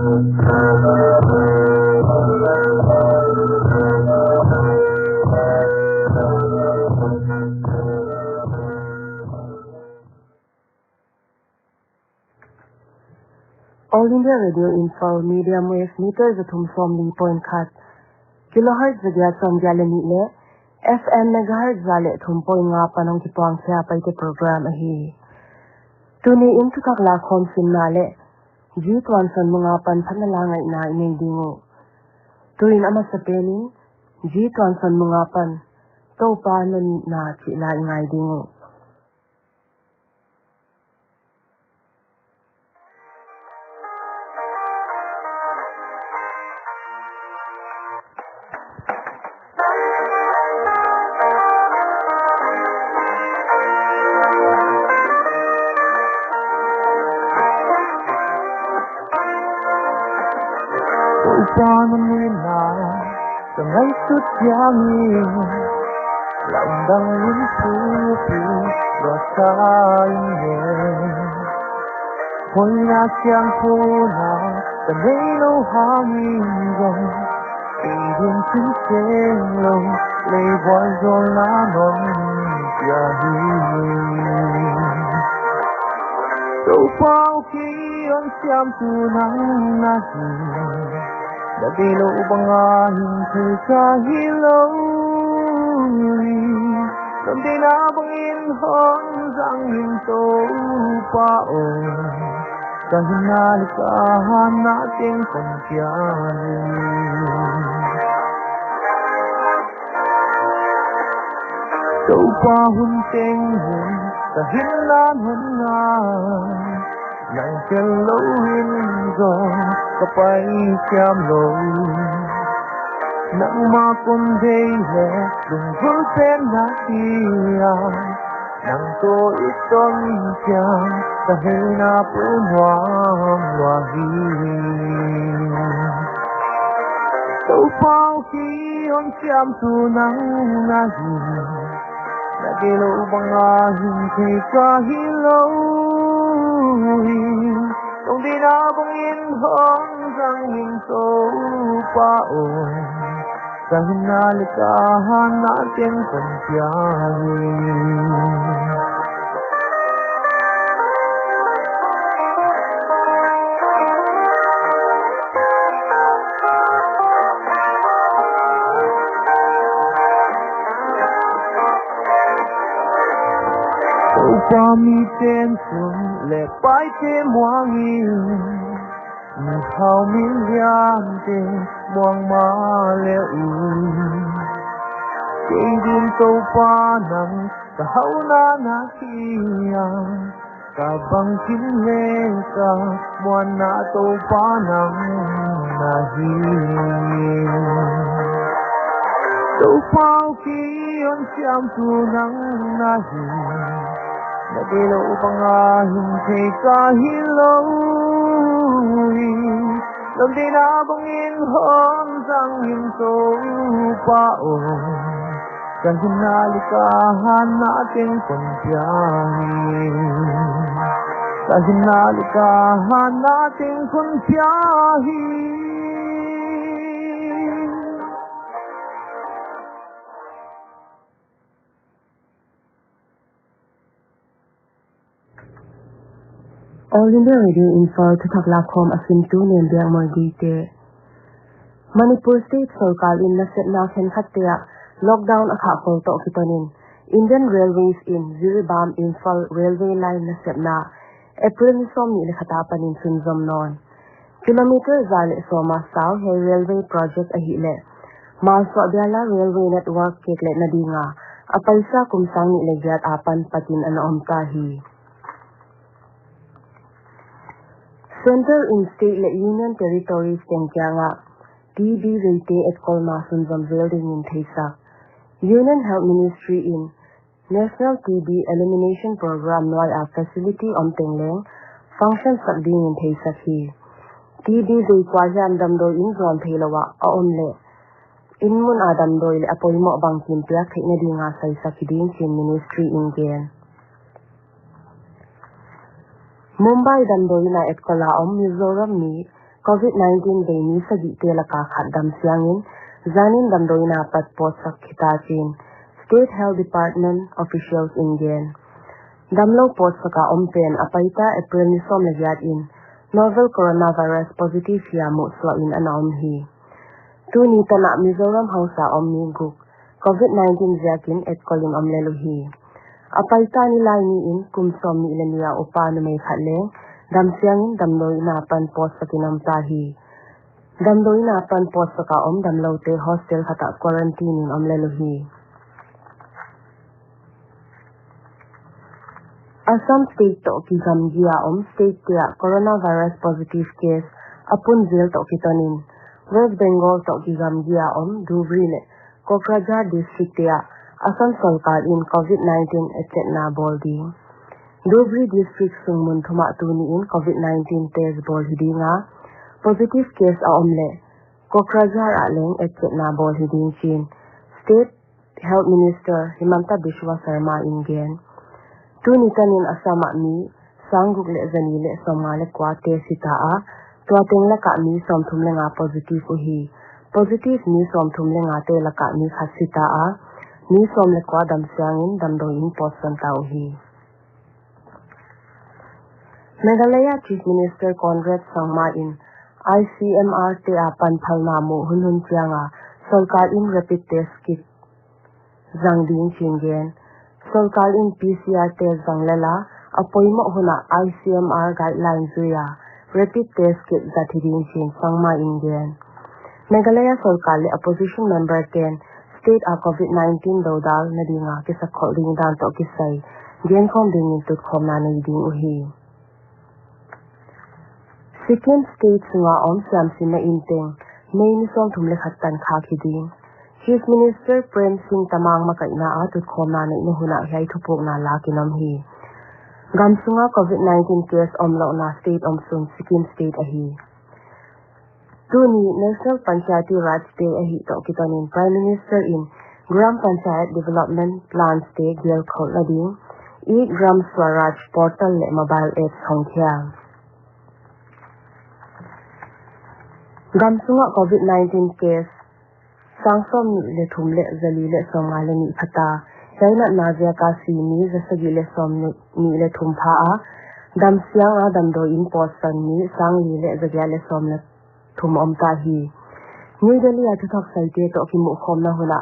All India Radio Info Medium Wave Meter Zathum Somli Point Cut Kilohertz Zagya Samjalani Le FM Megahertz Zale Thum Point Nga Panong Kipang Kya Paite Program Ahi Tuni Intu Kakla Khom Simna Le G1 Son Mga Pan Panalangai Na Ining Dingo Turin Ama Sapeni G1 Son Mga Pan Topa Nani Na Chila Ingay Dingo Từ ngày suốt giang yên lòng đang muốn thu và xa nhẹ hồi nhà giang phố nào từ đây lâu hàng dòng vì đường chính trên lòng lấy voi rồi lá non và đâu bao khi anh xem từ nắng nắng đã đi lâu bằng anh thời gian lâu làm thế nào bằng yên hơn rằng mình tôi bao cả hình na đi cả na tiếng còn kia đâu qua hôn tiếng hôn cả hình na hôn na nàng chân lâu hin rồi có phải chạm lâu nắng mà cũng thấy lẽ đừng vỡ tên đã kia nàng tôi ít con chàng ta hay na bướm hoa hoa hi đâu bao khi ông chạm tu nắng na hi đã đi lâu bằng anh thì cả hi lâu không đi nào bằng yên hơn rằng mình tôi bao rằng na lịch cả na tiếng còn dài qua mi tên xuân lệ bãi thêm hoa nghiêng mi hao mi gian tên muang ma lệ cây đêm tô pa nắng cả hậu na kia cả bằng kính lệ cả muan na tô pa nắng na hi đâu bao khi anh chạm tu nắng na hi đã đi lâu bằng anh thì cả hi lâu làm thế nào bằng yên hơn rằng hình tôi bao chẳng hình na đi cả na tiếng còn dài chẳng hình na đi cả na tiếng còn dài All India Radio Info Thakla.com asin tu nen biang moi dite Manipur State Sarkar in Naset na khen khatia lockdown akha ko to kitonin Indian Railways in Ziribam Imphal Railway Line Naset na April ni som ni khata panin sunzom non kilometer zale soma South Hill Railway Project ahile Malso Biala Railway Network kekle nadinga apaisa kumsang ni legiat apan patin anom tahi Center in Stateและ Union Territories เต็งจางะ TB Rate at Kolma Sunzam Building in Thaisak Union Health Ministry in National TB Elimination Program Noi a Facility on Tengleng Function Sabding in Thaisak hi TB Rate kwa jam dam doi in zon thailawa a onle in mun adam doi le apoi mo bang kim piak thekna dinga sai sakidin chin ministry in gen Mumbai dandoi na et kola Mizoram ni COVID-19 day ni sagi telaka khadam siangin zanin damdoina pat posak khitachin State Health Department officials Indian damlo posaka ompen apaita April ni som lagyat in novel coronavirus positive ya muswa in anaom hi tuni tana Mizoram Hausa omni guk COVID-19 zakin et kolin omleluhi apaita ni laini in kumsom ni ilania upanu may khatleng damsiangin damloi na pan post sa kinamtahi damloi na pan post sa kaom damlo te hostel kata quarantine omleluhi Assam state to ki gamgia state tia coronavirus positive case apun zil to kitonin West Bengal to ki gamgia Dhubri le Kokrajhar district tia Assam sarkar in COVID-19 etcetna boldi Dhubri district sungmun thuma tuni in COVID-19 test bol hidinga positive case a omle Kokrajhar aleng etcetna bol hiding chin State Health Minister Himanta Biswa Sarma Ingen tuni tanin asama mi sangguk le zani le somale kwa te sita a tua teng la ka mi som thum le nga positive uhi positive mi som thum le nga te la ka mi khasita a mi som le kwa dam siangin dam do in posan ta uhi Meghalaya Chief Minister Conrad Sangma in ICMR te a pan phal na mu hunhun chianga sarkar in rapid test kit zangding chingen sarkar in PCR test zanglela apoimo huna ICMR guidelines zuya rapid test kit zathiding chin Sangma Indian Meghalaya sarkar le opposition member 10 state a COVID-19 dodal nadinga kisakhol ding dan to kisai gen khom ding tut khom na nei ding uhi Sikkim state sunga siam sina inteng main som thumle khatan kha khiding Chief Minister Prem Singh Tamang makaina a tut khom na nei huna hai thupok na la kinam hi gamsunga COVID-19 case omlo na state omsung Sikkim state ahi tuni National Panchayati Raj Day ahi to kitonin Prime Minister in Gram Panchayat Development Plan State Gel Khol Lading Gram Swaraj portal le mobile app songkhya gamsunga COVID-19 case sangsom le thumle zali le somale ni phata jaina nazia ka si ni jasagi le som ni le thumpha a damsiang a damdo in person ni sangli le jagya le som le thum omta hi New Delhi a thak saite to ki mu khom na hula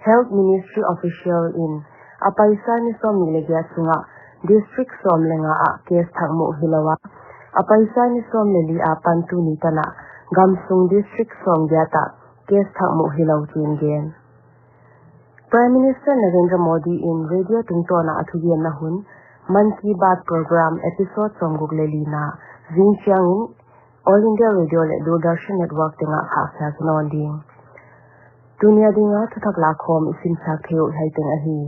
Health Ministry official in apaisa ni som ni le gya sunga district som le nga a case thak mu hilawa apaisa ni som le li a pantu ni tana gamsung district som gyata case thak mu hilaw chin gen Prime Minister Narendra Modi in radio tungtona athugian na hun Man Ki Baat program episode somguk le lina Jinchiang in All India Radio le Doordarshan Network tinga khakya kinonding dunia dinga thak la khom isin sa kheu hai teng ahi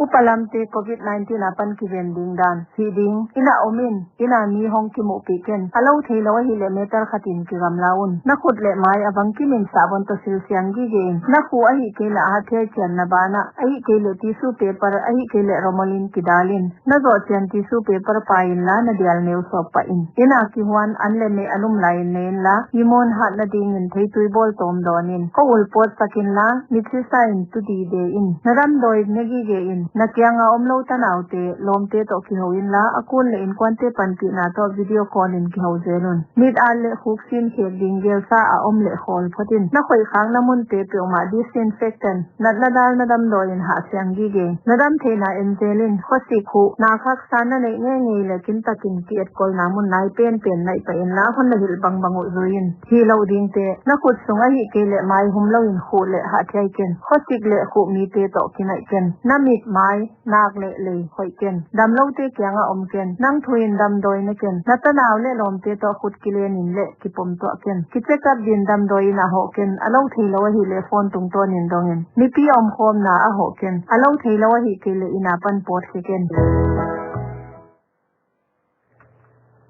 upalamte COVID-19 apan ki vending dan feeding ina omin ina mi hong ki mu piken alo thelo hi le meter khatin ki gamlaun na khut le mai abang ki min sabon to sil siang gi ge na khu ahi ke la ha the chen na bana ahi ke le tissue paper ahi ke le romolin ki dalin na zo chen tissue paper pain la na dial neu so pa in ina ki huan an le me alum lain nen la imon hat na ding in thei tui bol tom donin ko ul pot sakin la mitsi sain tu di de in naram doi negi ge in na kyanga omlo tanaute lomte to ki hoin la akun le in kwante panti na to video call in ki ho zelun mit al le khuksin he dingel sa a omle khol phatin na khoi khang na mun te pe ma disinfectant na dal na dam do in ha syang gi ge na dam the na enzelin khosi khu na khak sana ne nge nge le kin takin ki et kol na mun nai pen nai pa in la khon na hil bang bang uin hi lo ding te na khut sunga hi ke le mai hum lo in khu le ha thai ken khosik le khu mi te to kinai ken na mit mai nak le khoi ken dam lo te kyanga om ken nang thuin dam doi ne ken natanaw le lom te to khut kilen in le ki pom to ken ki check up din dam doi na ho ken alo thilo hi le phone tung to nin dongen mi pi om khom na a ho ken alo thilo hi ke le ina pan pot ki ken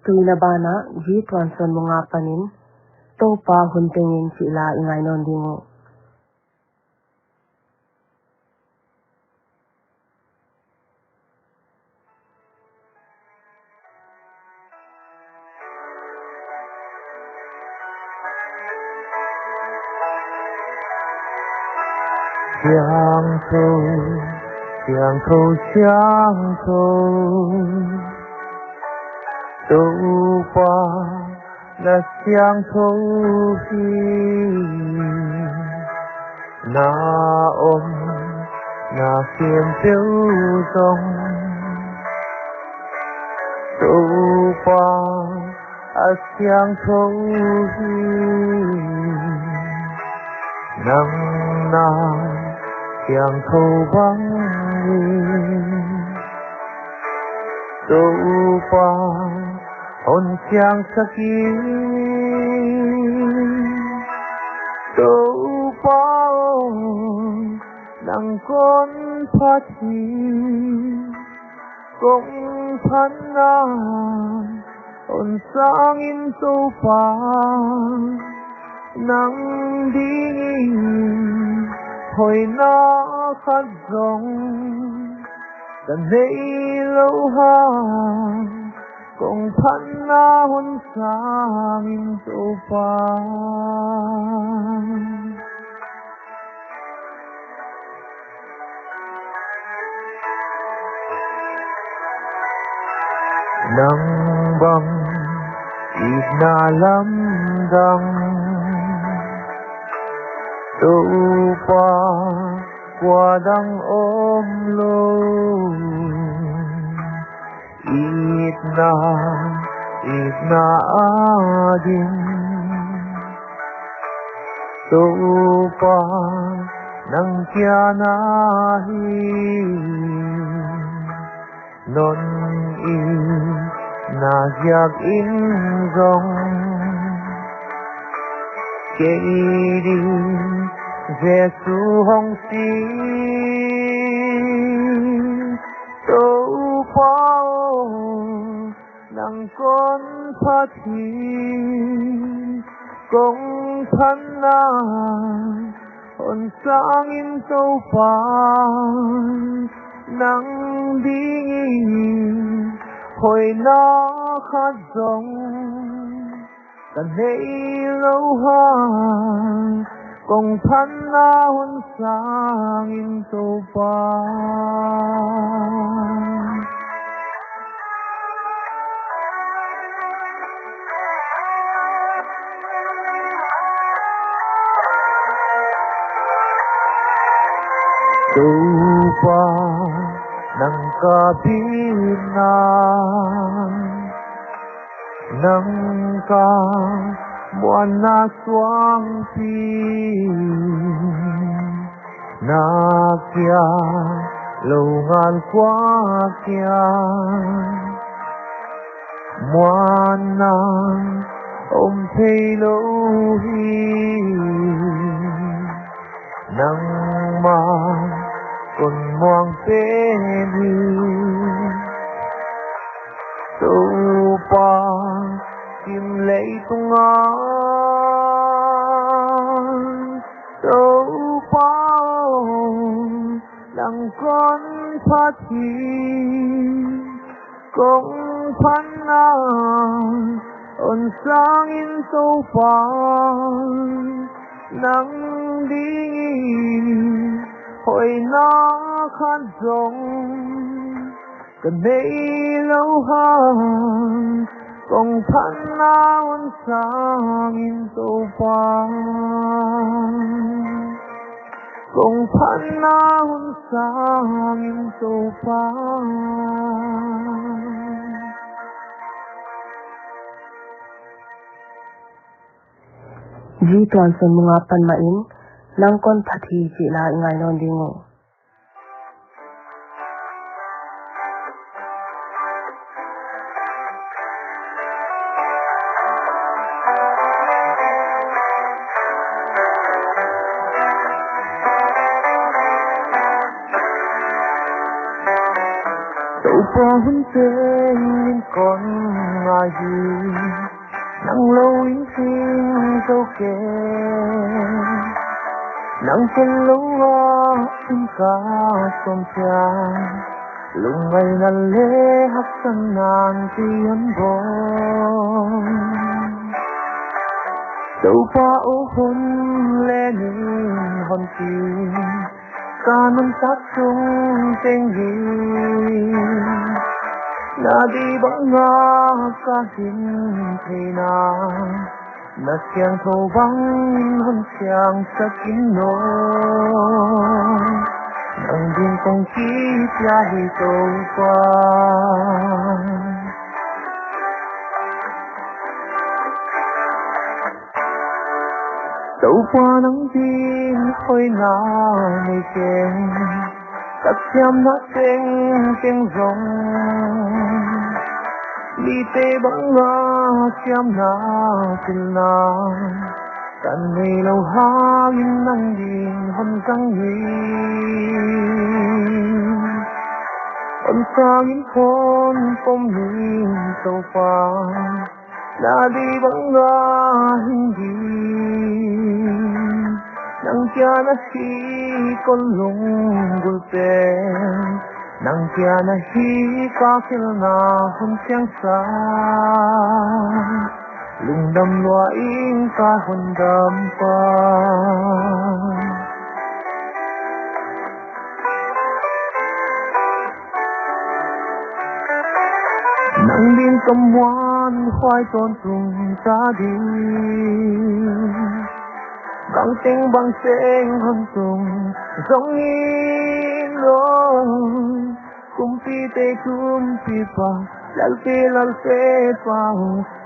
tuina bana ji twanson munga panin to pa huntengin sila ingai non dingo Xiang thâu đâu qua là xiang thâu hi na ôm na phiền tiêu dòng đâu qua xiang thâu hi nắng na xiang thâu vắng đâu qua hồn xiang saki đâu qua nắng con phát hi cũng thân na hồn sang in đâu qua nắng đi hồi nó khát rong cần thấy lâu hơn cùng thân na hôn sang in châu pha nắng băng ít na lắm đắng đâu qua đang ôm lâu ít na adin đâu qua nang kia na hi non na giặc in rong kê đi Giêsu hong si đâu qua nang con phát hi công thân na hồn sang in châu pha nắng đi hồi nó khát rong cần thấy lâu hơn công thân na hồn sang in châu pha đâu qua nang ca nang ca buồn na xoang pi na kia lâu ngàn qua kia muôn na ôm thấy lâu hi nang ma còn mong tên đi đâu qua kim lấy tung an đâu qua đằng con phát hi công thân na ôn sang in sâu pha nắng đi hồi nó khát rong cần mấy lâu hơn công thân na ôn sang in sâu pha công thân na ôn sang in sâu pha Ji tuan son mga panmain nang kon phathi chi la ngai non dingo đâu qua hun trên con ngài gì nắng lâu in xin dấu kề nắng trên lâu hoa in ca sông cha lúc ngày năn lê hấp sân nàn tiên bóng đâu qua ô hôn lê ninh hòn tim kanun tatung tengi na di banga kahin thina na siang thâu băng hân siang sakin no nang din kong chi tia hi tâu qua tâu qua nang din khôi na ngày keng cắt xem nó tiếng tiếng rồng đi tê bóng ngã xem na tin na cần ngày lâu hang nang din hân căng hi ân sang in khôn phong nhìn sâu pha na đi bóng ngã hindi nang kia na hi con lung gulte nang kia na hi ka khil na hon siang sa lung dam loa in ka hon dam pa nang din cầm hoan khoai tôn tung ta đi bằng tiếng hân tung giống in lông kum pi pa lal pe pa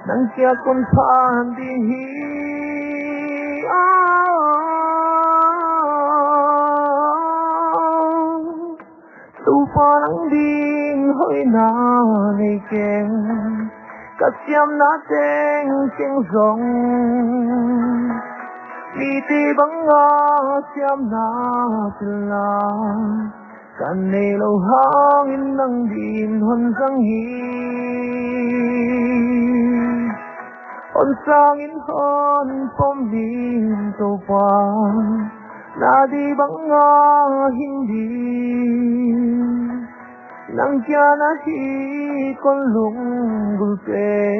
nang kia con phan đi hi tu pa nang din hoi na ngày keng cắt xiêm na tiếng tiếng rồng đi tê băng ngã xiêm na tin la can nê lâu hang in nang din hon sang hi hon sang in hon pom din to pa na di băng ngã hindi nang kia na hi con lung gulte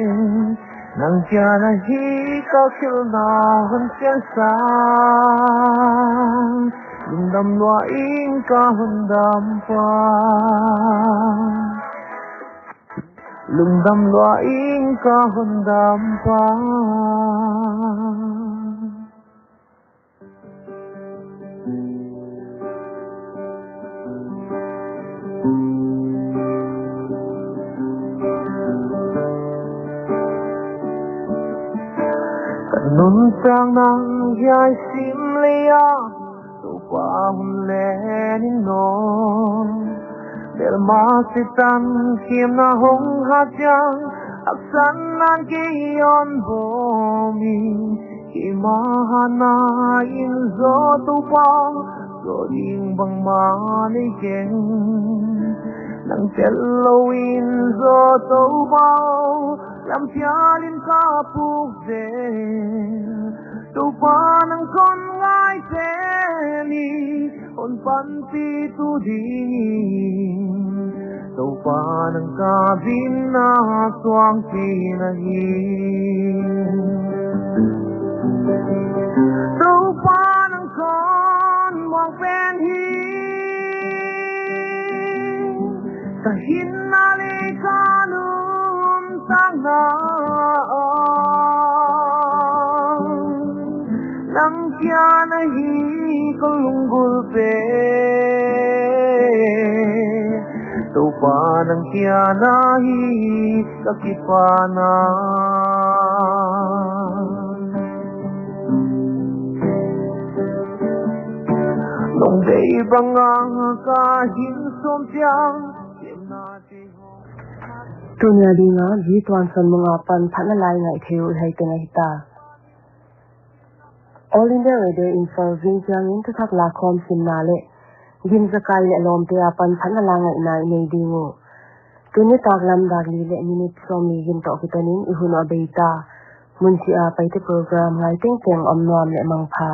nang kia na hi ka khil na hon siang sa lung dam loa in ka hon dam pa lung dam loa in ka hon dam pa nun sang nang yai sim leya tu pa hun le ni no del ma sitan kim na hong ha jang aksan nan ki yon bo mi ki ma na in zo tu pa zo ding bang ma ni ken nang tel lo in zo tu pa lam pialin ka puk de tu pa nang kon ngai te ni on pan pi tu ding tu pa nang ka bin na tuang pi na hi tu pa nang kon mong pen hi sa hin na le ka sang na nang kia na hi con lungul pe tu pa nang kia na hi kakipana nong dei bangang ka hin som piang tunya dinga ji twan san mga pan phana lai ngai theu hai te ngai ta all India radio info ving jang in thak la khom sin na le gin zakai le lom te pan phana la ngai nai nei dingo tunya tak lam dak li le minute som mi gin to kitanin ihuna beita munchi a paite program ngai teng teng om nom le mang pha